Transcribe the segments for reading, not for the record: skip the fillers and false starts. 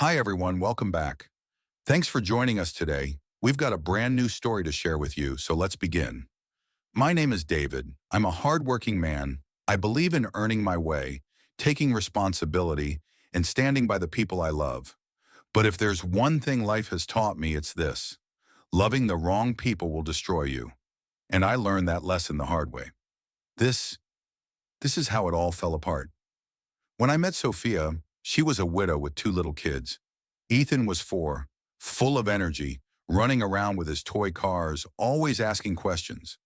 Hi, everyone. Welcome back. Thanks for joining us today. We've got a brand new story to share with you, so let's begin. My name is David. I'm a hardworking man. I believe in earning my way, taking responsibility, and standing by the people I love. But if there's one thing life has taught me, it's this. Loving the wrong people will destroy you. And I learned that lesson the hard way. This, this is how it all fell apart. When I met Sophia, she was a widow with two little kids. Ethan was 4, full of energy, running around with his toy cars, always asking questions.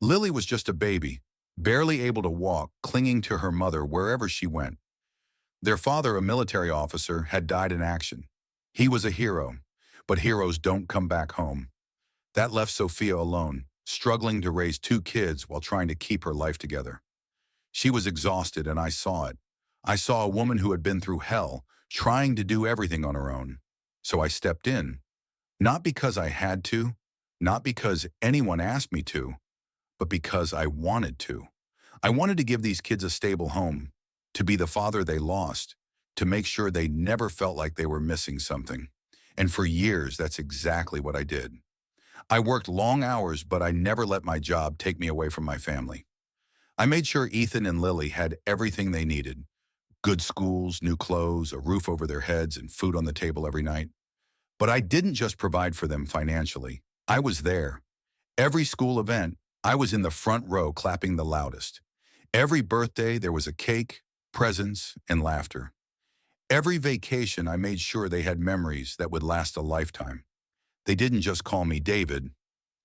Lily was just a baby, barely able to walk, clinging to her mother wherever she went. Their father, a military officer, had died in action. He was a hero, but heroes don't come back home. That left Sophia alone, struggling to raise two kids while trying to keep her life together. She was exhausted, and I saw it. I saw a woman who had been through hell, trying to do everything on her own. So I stepped in, not because I had to, not because anyone asked me to, but because I wanted to. I wanted to give these kids a stable home, to be the father they lost, to make sure they never felt like they were missing something. And for years, that's exactly what I did. I worked long hours, but I never let my job take me away from my family. I made sure Ethan and Lily had everything they needed: good schools, new clothes, a roof over their heads, and food on the table every night. But I didn't just provide for them financially. I was there. Every school event, I was in the front row clapping the loudest. Every birthday, there was a cake, presents, and laughter. Every vacation, I made sure they had memories that would last a lifetime. They didn't just call me David.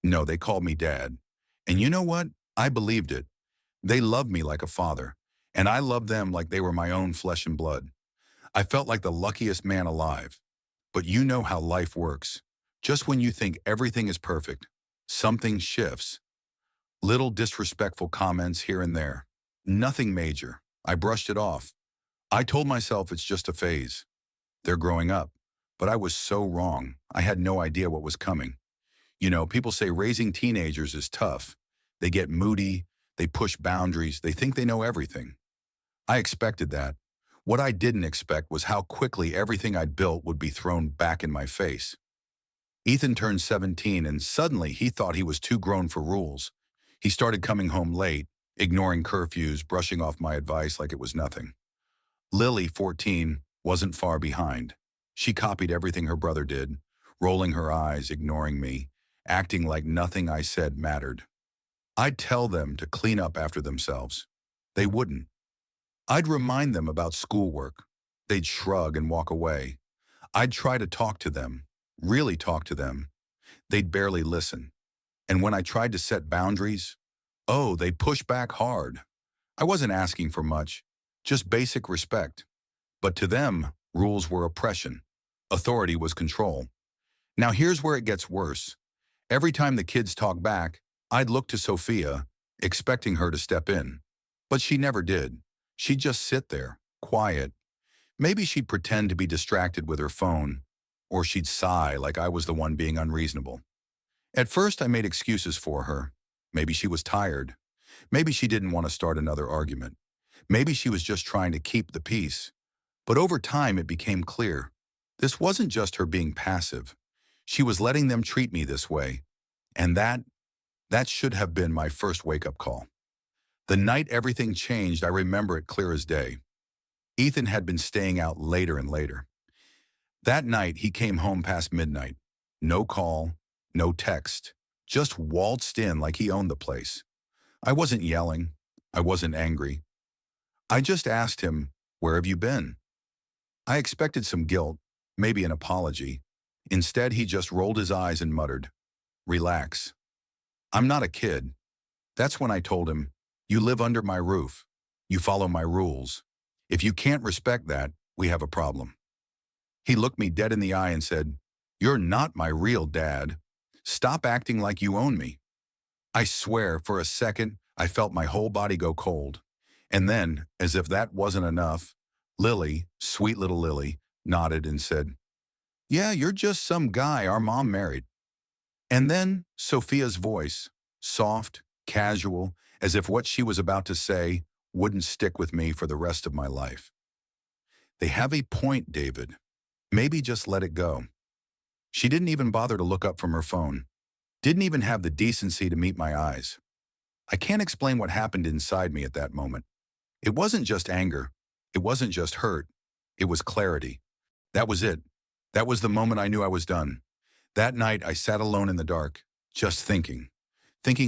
No, they called me Dad. And you know what? I believed it. They loved me like a father, and I loved them like they were my own flesh and blood. I felt like the luckiest man alive. But you know how life works. Just when you think everything is perfect, something shifts. Little disrespectful comments here and there. Nothing major. I brushed it off. I told myself it's just a phase. They're growing up. But I was so wrong. I had no idea what was coming. You know, people say raising teenagers is tough. They get moody, they push boundaries, they think they know everything. I expected that. What I didn't expect was how quickly everything I'd built would be thrown back in my face. Ethan turned 17, and suddenly he thought he was too grown for rules. He started coming home late, ignoring curfews, brushing off my advice like it was nothing. Lily, 14, wasn't far behind. She copied everything her brother did, rolling her eyes, ignoring me, acting like nothing I said mattered. I'd tell them to clean up after themselves. They wouldn't. I'd remind them about schoolwork. They'd shrug and walk away. I'd try to talk to them, really talk to them. They'd barely listen. And when I tried to set boundaries, oh, they'd push back hard. I wasn't asking for much, just basic respect. But to them, rules were oppression. Authority was control. Now here's where it gets worse. Every time the kids talk back, I'd look to Sophia, expecting her to step in. But she never did. She'd just sit there, quiet. Maybe she'd pretend to be distracted with her phone, or she'd sigh like I was the one being unreasonable. At first, I made excuses for her. Maybe she was tired. Maybe she didn't want to start another argument. Maybe she was just trying to keep the peace. But over time, it became clear. This wasn't just her being passive. She was letting them treat me this way. And that should have been my first wake-up call. The night everything changed, I remember it clear as day. Ethan had been staying out later and later. That night, he came home past midnight. No call, no text, just waltzed in like he owned the place. I wasn't yelling. I wasn't angry. I just asked him, "Where have you been?" I expected some guilt, maybe an apology. Instead, he just rolled his eyes and muttered, "Relax. I'm not a kid." That's when I told him, "You live under my roof. You follow my rules. If you can't respect that, we have a problem." He looked me dead in the eye and said, "You're not my real dad. Stop acting like you own me." I swear, for a second, I felt my whole body go cold. And then, as if that wasn't enough, Lily, sweet little Lily, nodded and said, "Yeah, you're just some guy our mom married." And then Sophia's voice, soft, casual, as if what she was about to say wouldn't stick with me for the rest of my life. "They have a point, David. Maybe just let it go. She didn't even bother to look up from her phone. Didn't even have the decency to meet my eyes. I can't explain what happened inside me at that moment. It wasn't just anger. It wasn't just hurt. It was clarity. That was it. That was the moment I knew I was done. That night, I sat alone in the dark, just thinking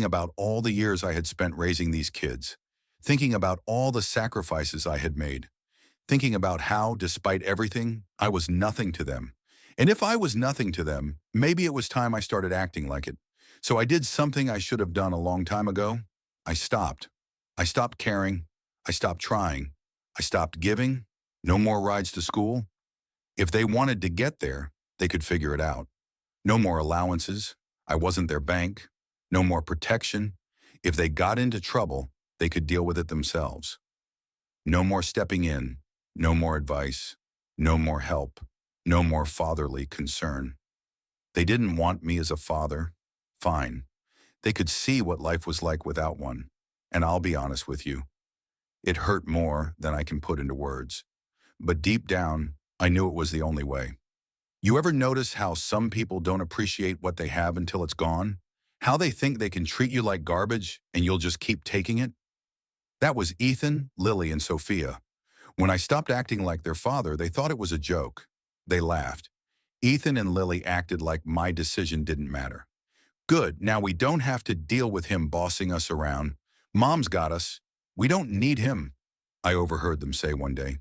about all the years I had spent raising these kids, thinking about all the sacrifices I had made, thinking about how, despite everything, I was nothing to them. And if I was nothing to them, maybe it was time I started acting like it. So I did something I should have done a long time ago. I stopped. I stopped caring. I stopped trying. I stopped giving. No more rides to school. If they wanted to get there, they could figure it out. No more allowances. I wasn't their bank. No more protection. If they got into trouble, they could deal with it themselves. No more stepping in. No more advice. No more help. No more fatherly concern. They didn't want me as a father. Fine. They could see what life was like without one. And I'll be honest with you. It hurt more than I can put into words. But deep down, I knew it was the only way. You ever notice how some people don't appreciate what they have until it's gone? How they think they can treat you like garbage and you'll just keep taking it? That was Ethan, Lily, and Sophia. When I stopped acting like their father, they thought it was a joke. They laughed. Ethan and Lily acted like my decision didn't matter. Good, now we don't have to deal with him bossing us around. Mom's got us. We don't need him, I overheard them say one day.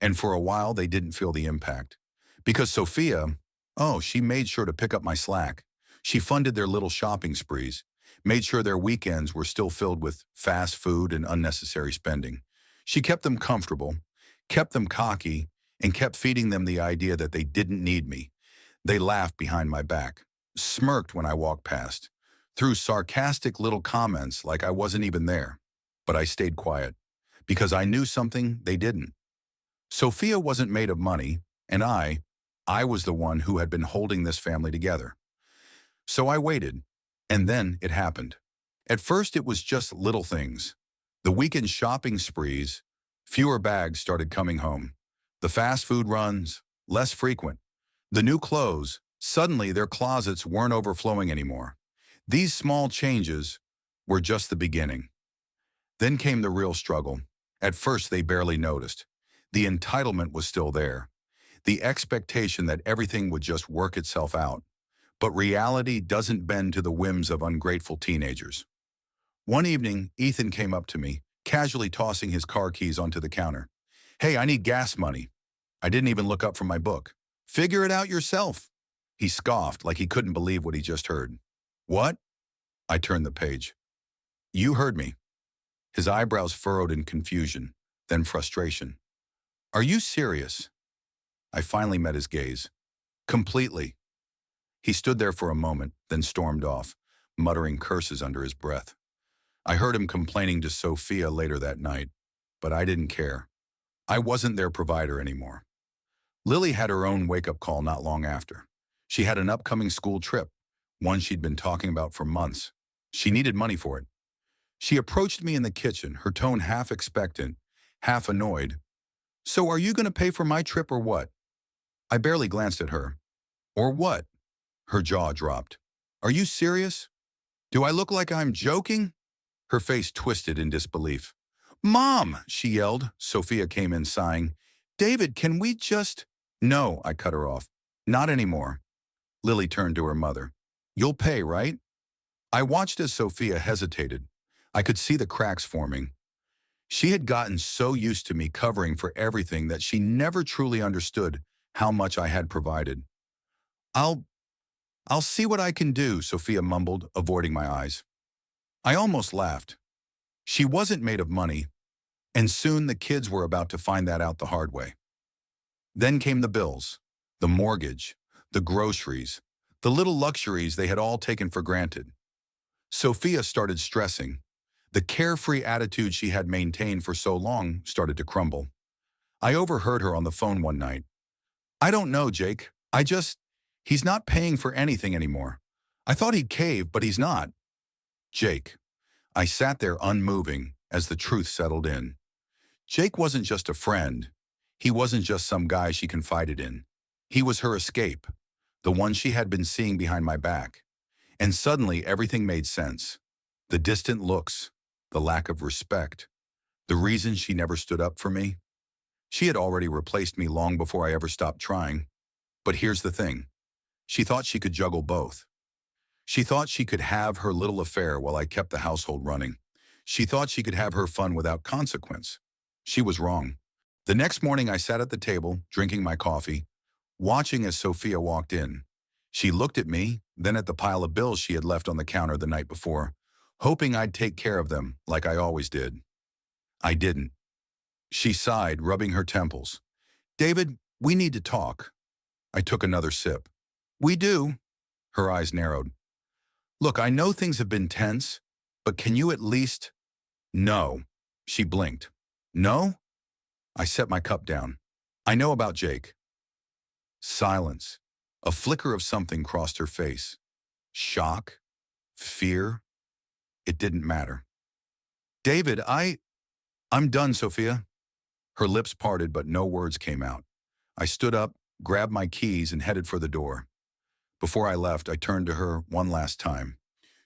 And for a while, they didn't feel the impact. Because Sophia, oh, she made sure to pick up my slack. She funded their little shopping sprees, made sure their weekends were still filled with fast food and unnecessary spending. She kept them comfortable, kept them cocky, and kept feeding them the idea that they didn't need me. They laughed behind my back, smirked when I walked past, threw sarcastic little comments like I wasn't even there. But I stayed quiet, because I knew something they didn't. Sophia wasn't made of money, and I was the one who had been holding this family together. So I waited, and then it happened. At first it was just little things. The weekend shopping sprees, fewer bags started coming home. The fast food runs, less frequent. The new clothes, suddenly their closets weren't overflowing anymore. These small changes were just the beginning. Then came the real struggle. At first they barely noticed. The entitlement was still there. The expectation that everything would just work itself out. But reality doesn't bend to the whims of ungrateful teenagers. One evening, Ethan came up to me, casually tossing his car keys onto the counter. Hey, I need gas money. I didn't even look up from my book. Figure it out yourself. He scoffed like he couldn't believe what he just heard. What? I turned the page. You heard me. His eyebrows furrowed in confusion, then frustration. Are you serious? I finally met his gaze. Completely. He stood there for a moment, then stormed off, muttering curses under his breath. I heard him complaining to Sophia later that night, but I didn't care. I wasn't their provider anymore. Lily had her own wake-up call not long after. She had an upcoming school trip, one she'd been talking about for months. She needed money for it. She approached me in the kitchen, her tone half expectant, half annoyed. So are you going to pay for my trip or what? I barely glanced at her. Or what? Her jaw dropped. Are you serious? Do I look like I'm joking? Her face twisted in disbelief. Mom, she yelled. Sophia came in sighing. David, can we just… No, I cut her off. Not anymore. Lily turned to her mother. You'll pay, right? I watched as Sophia hesitated. I could see the cracks forming. She had gotten so used to me covering for everything that she never truly understood how much I had provided. I'll see what I can do, Sophia mumbled, avoiding my eyes. I almost laughed. She wasn't made of money, and soon the kids were about to find that out the hard way. Then came the bills, the mortgage, the groceries, the little luxuries they had all taken for granted. Sophia started stressing. The carefree attitude she had maintained for so long started to crumble. I overheard her on the phone one night. I don't know, Jake. He's not paying for anything anymore. I thought he'd cave, but he's not. Jake. I sat there unmoving as the truth settled in. Jake wasn't just a friend. He wasn't just some guy she confided in. He was her escape, the one she had been seeing behind my back. And suddenly everything made sense. The distant looks, the lack of respect, the reason she never stood up for me. She had already replaced me long before I ever stopped trying. But here's the thing. She thought she could juggle both. She thought she could have her little affair while I kept the household running. She thought she could have her fun without consequence. She was wrong. The next morning I sat at the table, drinking my coffee, watching as Sophia walked in. She looked at me, then at the pile of bills she had left on the counter the night before, hoping I'd take care of them like I always did. I didn't. She sighed, rubbing her temples. "David, we need to talk." I took another sip. "We do." Her eyes narrowed. "Look, I know things have been tense, but can you at least—" "No." She blinked. "No?" I set my cup down. "I know about Jake." Silence. A flicker of something crossed her face. Shock? Fear? It didn't matter. "David, I'm done, Sophia." Her lips parted, but no words came out. I stood up, grabbed my keys, and headed for the door. Before I left, I turned to her one last time.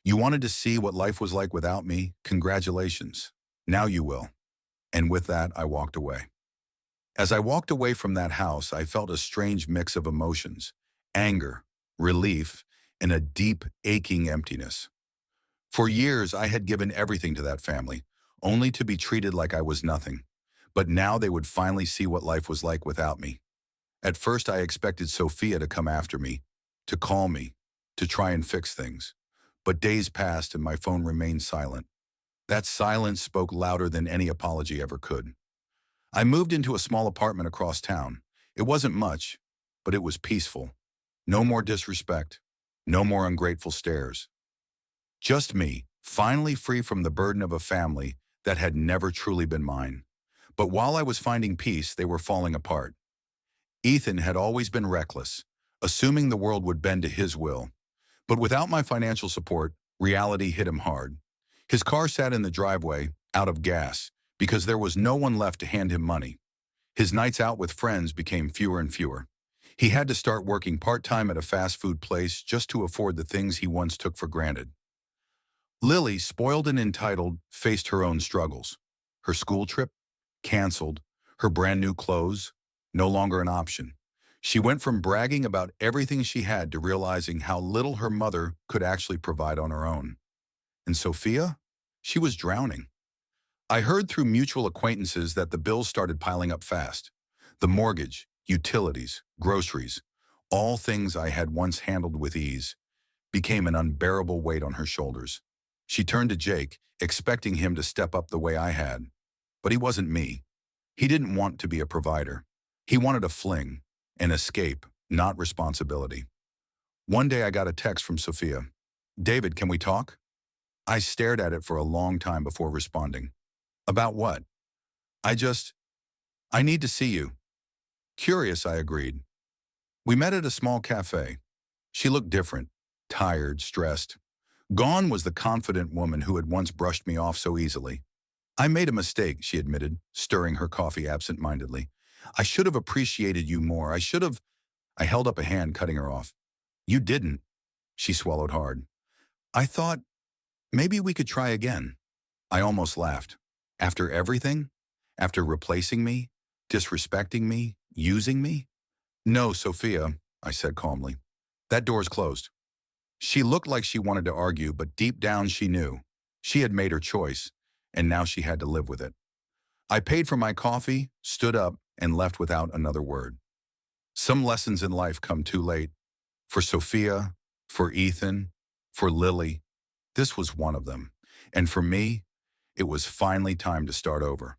"You wanted to see what life was like without me? Congratulations. Now you will." And with that, I walked away. As I walked away from that house, I felt a strange mix of emotions: anger, relief, and a deep, aching emptiness. For years, I had given everything to that family, only to be treated like I was nothing. But now they would finally see what life was like without me. At first, I expected Sophia to come after me, to call me, to try and fix things. But days passed and my phone remained silent. That silence spoke louder than any apology ever could. I moved into a small apartment across town. It wasn't much, but it was peaceful. No more disrespect. No more ungrateful stares. Just me, finally free from the burden of a family that had never truly been mine. But while I was finding peace, they were falling apart. Ethan had always been reckless, assuming the world would bend to his will. But without my financial support, reality hit him hard. His car sat in the driveway, out of gas, because there was no one left to hand him money. His nights out with friends became fewer and fewer. He had to start working part-time at a fast food place just to afford the things he once took for granted. Lily, spoiled and entitled, faced her own struggles. Her school trip? Canceled. Her brand new clothes? No longer an option. She went from bragging about everything she had to realizing how little her mother could actually provide on her own. And Sophia? She was drowning. I heard through mutual acquaintances that the bills started piling up fast. The mortgage, utilities, groceries, all things I had once handled with ease, became an unbearable weight on her shoulders. She turned to Jake, expecting him to step up the way I had. But he wasn't me. He didn't want to be a provider. He wanted a fling, an escape, not responsibility. One day I got a text from Sophia. "David, can we talk?" I stared at it for a long time before responding. "About what?" I need to see you." "Curious," I agreed. We met at a small cafe. She looked different, tired, stressed. Gone was the confident woman who had once brushed me off so easily. "I made a mistake," she admitted, stirring her coffee absent-mindedly. "I should have appreciated you more. I held up a hand, cutting her off. "You didn't." She swallowed hard. "I thought maybe we could try again." I almost laughed. After everything? After replacing me? Disrespecting me? Using me? "No, Sophia," I said calmly. "That door's closed." She looked like she wanted to argue, but deep down she knew. She had made her choice, and now she had to live with it. I paid for my coffee, stood up, and left without another word. Some lessons in life come too late. For Sophia, for Ethan, for Lily, this was one of them. And for me, it was finally time to start over.